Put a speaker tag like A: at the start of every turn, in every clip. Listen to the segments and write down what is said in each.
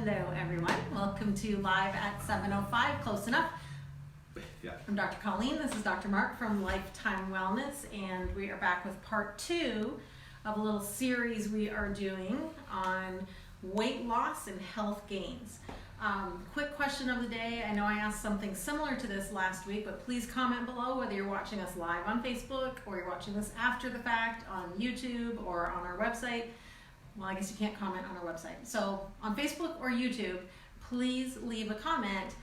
A: Hello everyone, welcome to Live at 7:05, close enough.
B: Yeah.
A: I'm Dr. Colleen, this is Dr. Marc from Lifetime Wellness, and we are back with part 2 of a little series we are doing on weight loss and health gains. Quick question of the day. I know I asked something similar to this last week, but please comment below whether you're watching us live on Facebook or you're watching this after the fact on YouTube or on our website. Well, I guess you can't comment on our website. So on Facebook or YouTube, please leave a comment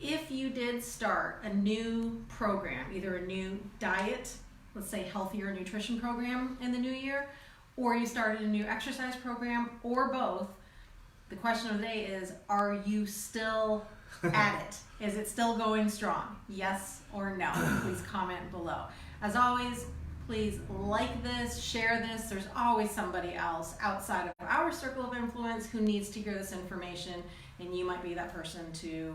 A: if you did start a new program, either a new diet, let's say healthier nutrition program in the new year, or you started a new exercise program, or both. The question of the day is, are you still at it? Is it still going strong? Yes or no? Please comment below. As always, please like this, share this. There's always somebody else outside of our circle of influence who needs to hear this information, and you might be that person to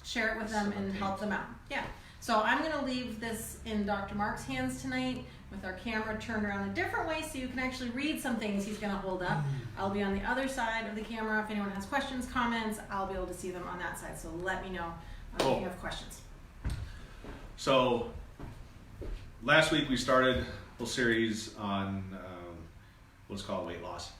A: share it with them and help them out. Yeah. So I'm going to leave this in Dr. Marc's hands tonight with our camera turned around a different way so you can actually read some things he's going to hold up. I'll be on the other side of the camera. If anyone has questions, comments, I'll be able to see them on that side. So let me know if you have questions.
B: So last week we started a little series on what's called weight loss.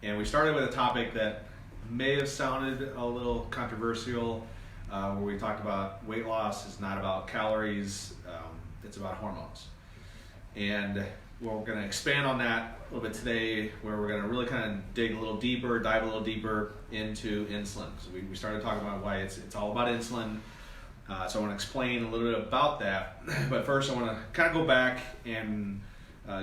B: And we started with a topic that may have sounded a little controversial, where we talked about weight loss is not about calories, it's about hormones. And we're going to expand on that a little bit today, where we're going to really kind of dig a little deeper, dive a little deeper into insulin. So we started talking about why it's all about insulin. So I want to explain a little bit about that. But first I want to kind of go back and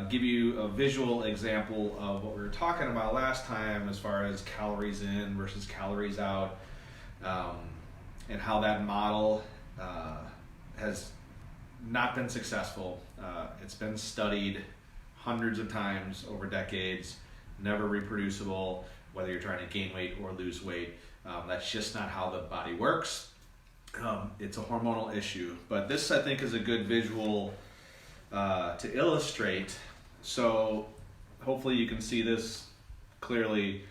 B: give you a visual example of what we were talking about last time as far as calories in versus calories out, and how that model has not been successful. It's been studied hundreds of times over decades, never reproducible, whether you're trying to gain weight or lose weight. That's just not how the body works. It's a hormonal issue. But this, I think, is a good visual to illustrate. So hopefully you can see this clearly.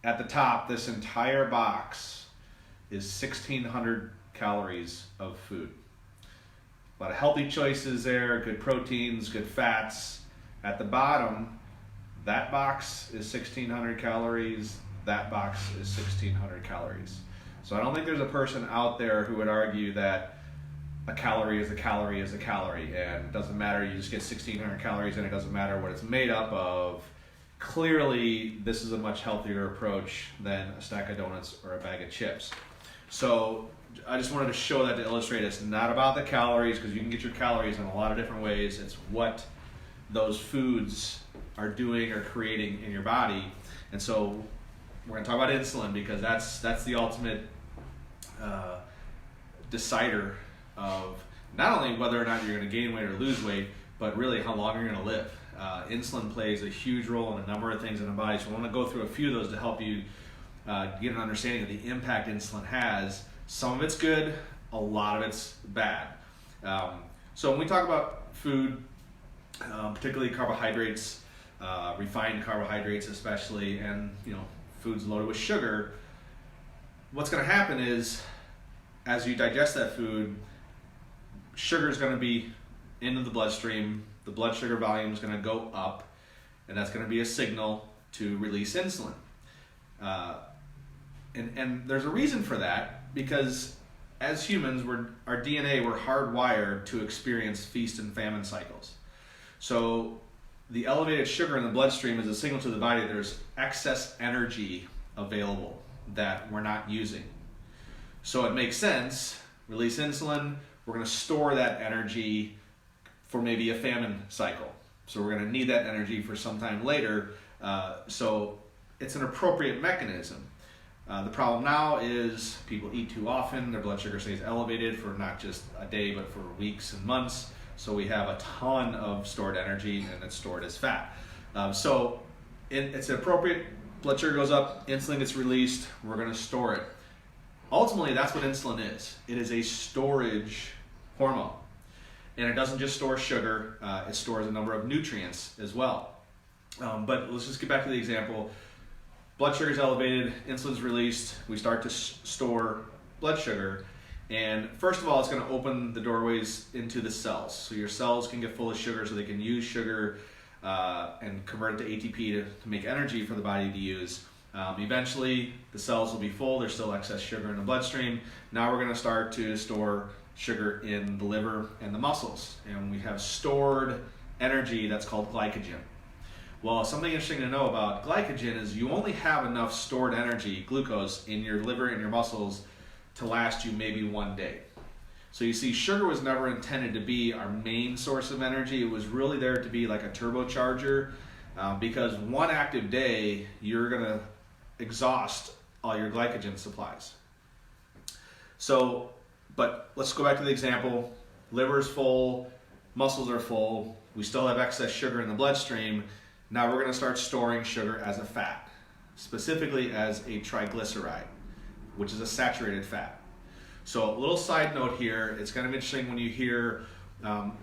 B: At the top, this entire box is 1,600 calories of food. A lot of healthy choices there, good proteins, good fats. At the bottom, that box is 1,600 calories, that box is 1,600 calories. So I don't think there's a person out there who would argue that a calorie is a calorie is a calorie, and it doesn't matter, you just get 1,600 calories and it doesn't matter what it's made up of. Clearly, this is a much healthier approach than a stack of donuts or a bag of chips. So I just wanted to show that to illustrate it's not about the calories, because you can get your calories in a lot of different ways. It's what those foods are doing or creating in your body. And so we're going to talk about insulin, because that's the ultimate decider of not only whether or not you're going to gain weight or lose weight, but really how long you're going to live. Insulin plays a huge role in a number of things in the body, so I want to go through a few of those to help you get an understanding of the impact insulin has. Some of it's good, a lot of it's bad. So when we talk about food, particularly carbohydrates, refined carbohydrates especially, and foods loaded with sugar, what's going to happen is, as you digest that food, sugar is going to be into the bloodstream, the blood sugar volume is going to go up, and that's going to be a signal to release insulin. And there's a reason for that, because as humans, our DNA, we're hardwired to experience feast and famine cycles. So the elevated sugar in the bloodstream is a signal to the body that there's excess energy available that we're not using. So it makes sense, release insulin, we're going to store that energy for maybe a famine cycle. So we're going to need that energy for some time later. So it's an appropriate mechanism. The problem now is people eat too often, their blood sugar stays elevated for not just a day, but for weeks and months. So we have a ton of stored energy, and it's stored as fat. So it's appropriate, blood sugar goes up, insulin gets released, we're going to store it. Ultimately, that's what insulin is. It is a storage hormone. And it doesn't just store sugar, it stores a number of nutrients as well. But let's just get back to the example. blood sugar is elevated, insulin's released, we start to store blood sugar. And first of all, it's going to open the doorways into the cells. So your cells can get full of sugar so they can use sugar and convert it to ATP to make energy for the body to use. Eventually, the cells will be full. There's still excess sugar in the bloodstream. Now we're going to start to store sugar in the liver and the muscles. And we have stored energy that's called glycogen. Well, something interesting to know about glycogen is you only have enough stored energy, glucose, in your liver and your muscles to last you maybe 1 day. So you see, sugar was never intended to be our main source of energy. It was really there to be like a turbocharger, because one active day, you're gonna exhaust all your glycogen supplies. So, but let's go back to the example. Liver's full, muscles are full, we still have excess sugar in the bloodstream. Now we're gonna start storing sugar as a fat, specifically as a triglyceride, which is a saturated fat. So a little side note here, it's kind of interesting when you hear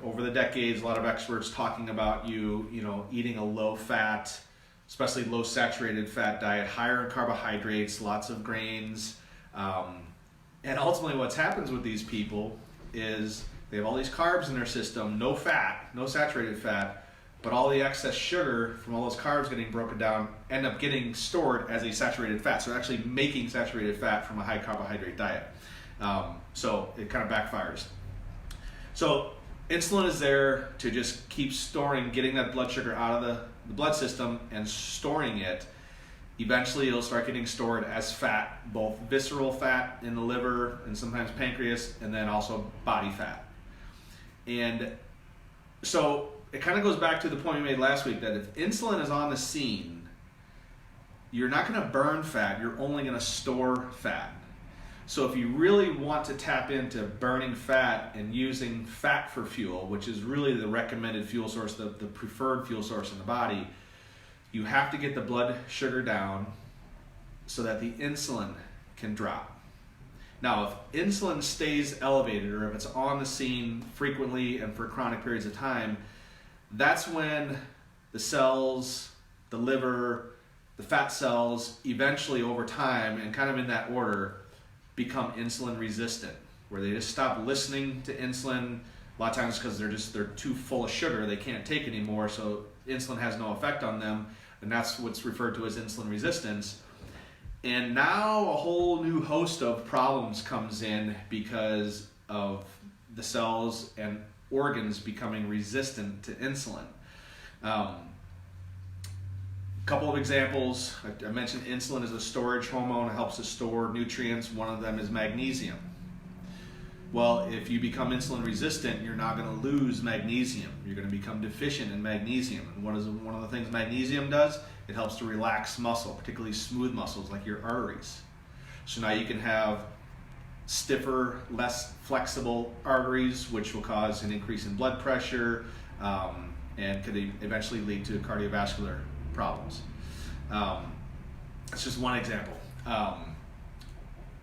B: over the decades a lot of experts talking about you know, eating a low fat, especially low saturated fat diet, higher in carbohydrates, lots of grains. And ultimately what happens with these people is they have all these carbs in their system, no fat, no saturated fat, but all the excess sugar from all those carbs getting broken down end up getting stored as a saturated fat. So they're actually making saturated fat from a high carbohydrate diet. So it kind of backfires. So insulin is there to just keep storing, getting that blood sugar out of the blood system and storing it. Eventually it'll start getting stored as fat, both visceral fat in the liver and sometimes pancreas, and then also body fat. And so it kind of goes back to the point we made last week that if insulin is on the scene, you're not going to burn fat, you're only going to store fat. So if you really want to tap into burning fat and using fat for fuel, which is really the recommended fuel source, the preferred fuel source in the body, you have to get the blood sugar down so that the insulin can drop. Now, if insulin stays elevated or if it's on the scene frequently and for chronic periods of time, that's when the cells, the liver, the fat cells, eventually over time, and kind of in that order, become insulin resistant, where they just stop listening to insulin, a lot of times because they're too full of sugar, they can't take anymore, so insulin has no effect on them, and that's what's referred to as insulin resistance. And now a whole new host of problems comes in because of the cells and organs becoming resistant to insulin. Couple of examples. I mentioned insulin is a storage hormone. It helps to store nutrients. One of them is magnesium. Well, if you become insulin resistant, you're not going to lose magnesium. You're going to become deficient in magnesium. And one of the things magnesium does? It helps to relax muscle, particularly smooth muscles like your arteries. So now you can have stiffer, less flexible arteries, which will cause an increase in blood pressure and could eventually lead to cardiovascular problems. That's just one example.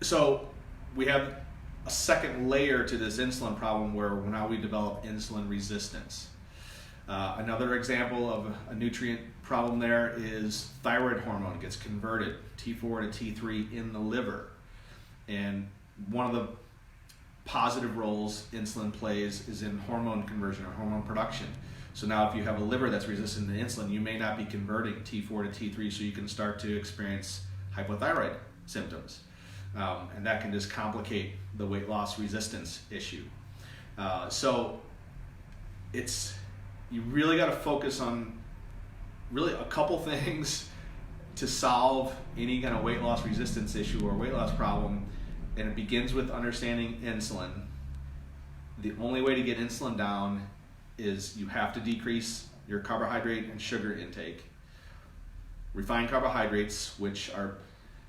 B: So we have a second layer to this insulin problem where now we develop insulin resistance. Another example of a nutrient problem there is thyroid hormone gets converted, T4 to T3 in the liver. And one of the positive roles insulin plays is in hormone conversion or hormone production. So now if you have a liver that's resistant to insulin, you may not be converting T4 to T3, so you can start to experience hypothyroid symptoms. And that can just complicate the weight loss resistance issue. So you really got to focus on really a couple things to solve any kind of weight loss resistance issue or weight loss problem. And it begins with understanding insulin. The only way to get insulin down is you have to decrease your carbohydrate and sugar intake. Refined carbohydrates, which are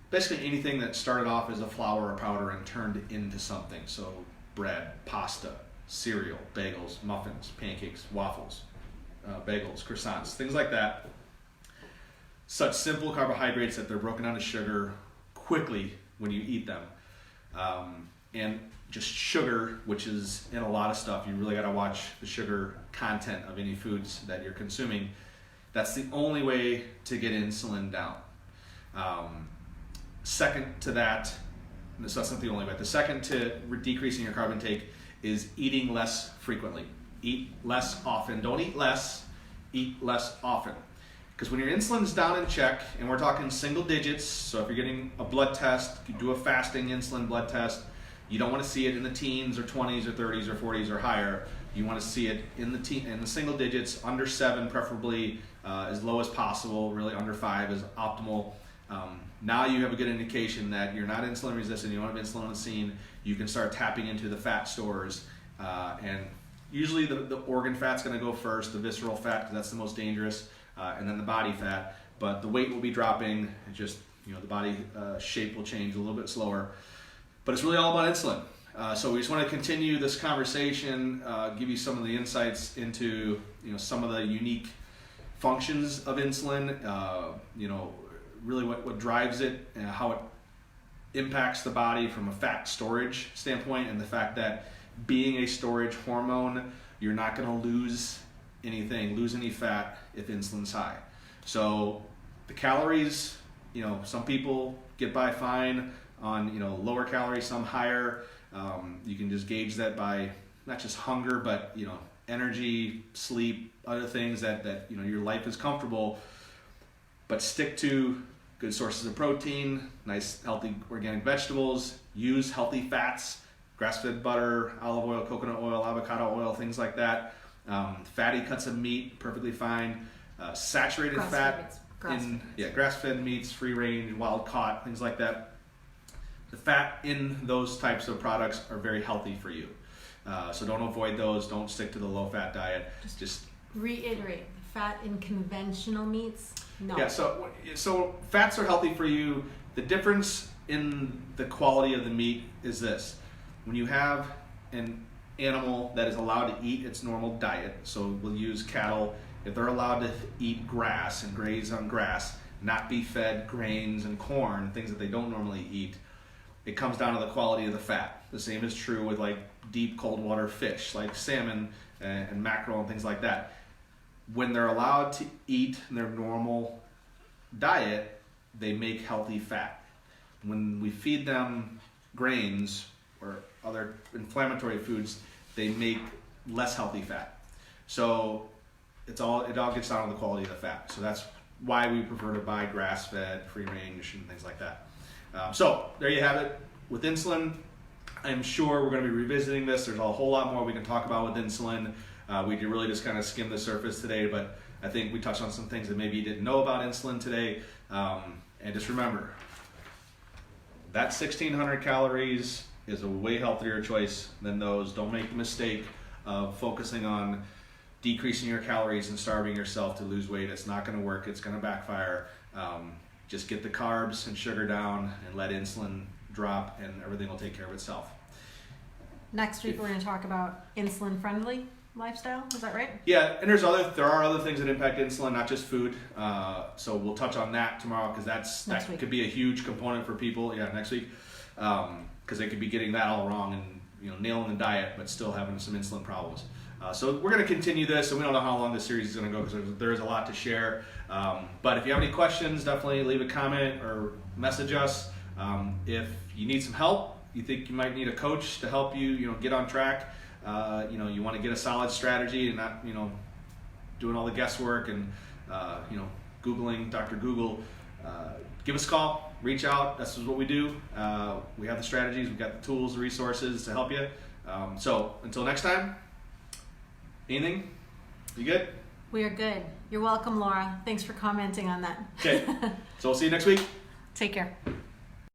B: basically anything that started off as a flour or powder and turned into something. So bread, pasta, cereal, bagels, muffins, pancakes, waffles, bagels, croissants, things like that. Such simple carbohydrates that they're broken down to sugar quickly when you eat them. And just sugar, which is in a lot of stuff. You really got to watch the sugar content of any foods that you're consuming. That's the only way to get insulin down. Second to that, so that's not the only, but the second to decreasing your carb intake is eating less frequently. Eat less often. Don't eat less, eat less often. Because when your insulin's down in check, and we're talking single digits, so if you're getting a blood test, you do a fasting insulin blood test, you don't want to see it in the teens or 20s or 30s or 40s or higher. You want to see it in the single digits, under 7 preferably, as low as possible, really under 5 is optimal. Now you have a good indication that you're not insulin resistant, you don't have insulin on the scene, you can start tapping into the fat stores. And usually the organ fat's going to go first, the visceral fat, because that's the most dangerous, and then the body fat. But the weight will be dropping, it just, the body shape will change a little bit slower. But it's really all about insulin. So we just want to continue this conversation, give you some of the insights into some of the unique functions of insulin, really what drives it, and how it impacts the body from a fat storage standpoint, and the fact that being a storage hormone, you're not going to lose any fat if insulin's high. So the calories, some people get by fine on lower calories, some higher. You can just gauge that by not just hunger, but energy, sleep, other things that your life is comfortable. But stick to good sources of protein, nice healthy organic vegetables, use healthy fats, grass-fed butter, olive oil, coconut oil, avocado oil, things like that. Fatty cuts of meat, perfectly fine. Saturated fat grass-fed meats, free range, wild caught, things like that. The fat in those types of products are very healthy for you. So don't avoid those. Don't stick to the low-fat diet. Just
A: reiterate, fat in conventional meats? No.
B: Yeah, so fats are healthy for you. The difference in the quality of the meat is this. When you have an animal that is allowed to eat its normal diet, so we'll use cattle, if they're allowed to eat grass and graze on grass, not be fed grains and corn, things that they don't normally eat, it comes down to the quality of the fat. The same is true with like deep cold water fish, like salmon and mackerel and things like that. When they're allowed to eat their normal diet, they make healthy fat. When we feed them grains or other inflammatory foods, they make less healthy fat. So it all gets down to the quality of the fat. So that's why we prefer to buy grass-fed, free range, and things like that. So there you have it. With insulin, I'm sure we're going to be revisiting this. There's a whole lot more we can talk about with insulin. We did really just kind of skim the surface today, but I think we touched on some things that maybe you didn't know about insulin today. And just remember, that 1,600 calories is a way healthier choice than those. Don't make the mistake of focusing on decreasing your calories and starving yourself to lose weight. It's not going to work. It's going to backfire. Just get the carbs and sugar down and let insulin drop, and everything will take care of itself.
A: Next week we're going to talk about insulin-friendly lifestyle. Is that right?
B: Yeah, and there are other things that impact insulin, not just food. So we'll touch on that tomorrow, because that could be a huge component for people. Yeah, next week, because they could be getting that all wrong and nailing the diet, but still having some insulin problems. So we're going to continue this, and we don't know how long this series is going to go, because there is a lot to share. But if you have any questions, definitely leave a comment or message us. If you need some help, you think you might need a coach to help you, get on track. You want to get a solid strategy and not, doing all the guesswork and, Googling Dr. Google. Give us a call, reach out. This is what we do. We have the strategies, we've got the tools, the resources to help you. So until next time, anything? You good?
A: We are good. You're welcome, Laura. Thanks for commenting on that.
B: Okay. So we'll see you next week.
A: Take care.